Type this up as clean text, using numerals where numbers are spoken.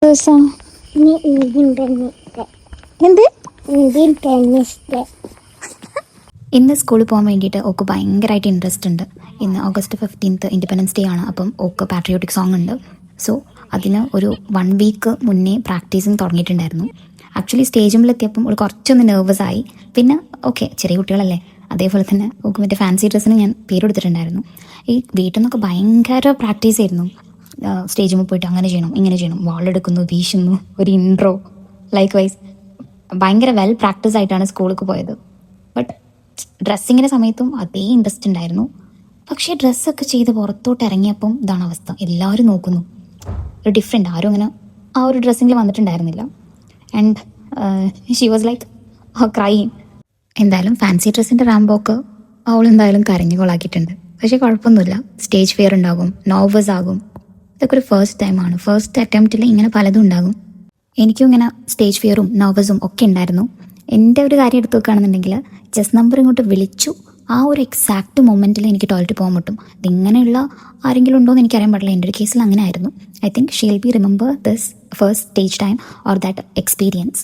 ദിവസം എന്ത് ഇന്ന് സ്കൂളിൽ പോകാൻ വേണ്ടിയിട്ട് ഓക്ക് ഭയങ്കരമായിട്ട് ഇൻട്രസ്റ്റ് ഉണ്ട്. ഇന്ന് August 15th ഇൻഡിപെൻഡൻസ് ഡേ ആണ്. അപ്പം ഓക്ക് പാട്രിയോട്ടിക് സോങ് ഉണ്ട്. സോ അതിന് ഒരു 1 വീക്ക് മുന്നേ പ്രാക്ടീസിങ് തുടങ്ങിയിട്ടുണ്ടായിരുന്നു. ആക്ച്വലി സ്റ്റേജിലെത്തിയപ്പം ഒരു കുറച്ചൊന്ന് നെർവസ് ആയി. പിന്നെ ഓക്കെ, ചെറിയ കുട്ടികളല്ലേ, അതേപോലെ തന്നെ ഓക്ക് മറ്റേ ഫാൻസി ഡ്രസ്സിന് ഞാൻ പേരെടുത്തിട്ടുണ്ടായിരുന്നു. ഈ വീട്ടിൽ നിന്നൊക്കെ ഭയങ്കര പ്രാക്ടീസ് ആയിരുന്നു. സ്റ്റേജിൽ പോയിട്ട് അങ്ങനെ ചെയ്യണം, ഇങ്ങനെ ചെയ്യണം, വാളെടുക്കുന്നു, വീശുന്നു, ഒരു ഇൻട്രോ, ലൈക്ക് വൈസ് ഭയങ്കര വെൽ പ്രാക്ടീസ് ആയിട്ടാണ് സ്കൂളിലേക്ക് പോയത്. ബട്ട് ഡ്രസ്സിങ്ങിൻ്റെ സമയത്തും അതേ ഇൻട്രസ്റ്റ് ഉണ്ടായിരുന്നു. പക്ഷേ ഡ്രസ്സൊക്കെ ചെയ്ത് പുറത്തോട്ട് ഇറങ്ങിയപ്പം ഇതാണ് അവസ്ഥ. എല്ലാവരും നോക്കുന്നു, ഒരു ഡിഫറെൻ്റ്, ആരും അങ്ങനെ ആ ഒരു ഡ്രസ്സിങ്ങിൽ വന്നിട്ടുണ്ടായിരുന്നില്ല. And she was like crying. എന്തായാലും ഫാൻസി ഡ്രസ്സിൻ്റെ റാമ്പോക്ക് അവളെന്തായാലും കരഞ്ഞു കൊളാക്കിയിട്ടുണ്ട്. പക്ഷേ കുഴപ്പമൊന്നുമില്ല, സ്റ്റേജ് ഫിയർ ഉണ്ടാകും, നോർവസ് ആകും. ഇതൊക്കെ ഒരു ഫസ്റ്റ് ടൈമാണ്. ഫസ്റ്റ് അറ്റംപ്റ്റിൽ ഇങ്ങനെ പലതും ഉണ്ടാകും. എനിക്കും ഇങ്ങനെ സ്റ്റേജ് ഫിയറും നെർവസും ഒക്കെ ഉണ്ടായിരുന്നു. എൻ്റെ ഒരു കാര്യം എടുത്തു വെക്കുകയാണെന്നുണ്ടെങ്കിൽ, ചെസ് നമ്പർ ഇങ്ങോട്ട് വിളിച്ചു ആ ഒരു എക്സാക്റ്റ് മൊമെൻറ്റിൽ എനിക്ക് ടോയ്ലറ്റ് പോകാൻ പറ്റും. ഇതിങ്ങനെയുള്ള ആരെങ്കിലും ഉണ്ടോ എന്ന് എനിക്കറിയാൻ പാടില്ല. എൻ്റെ ഒരു കേസിൽ അങ്ങനെ ആയിരുന്നു. I think she will be remember this first stage time or that experience.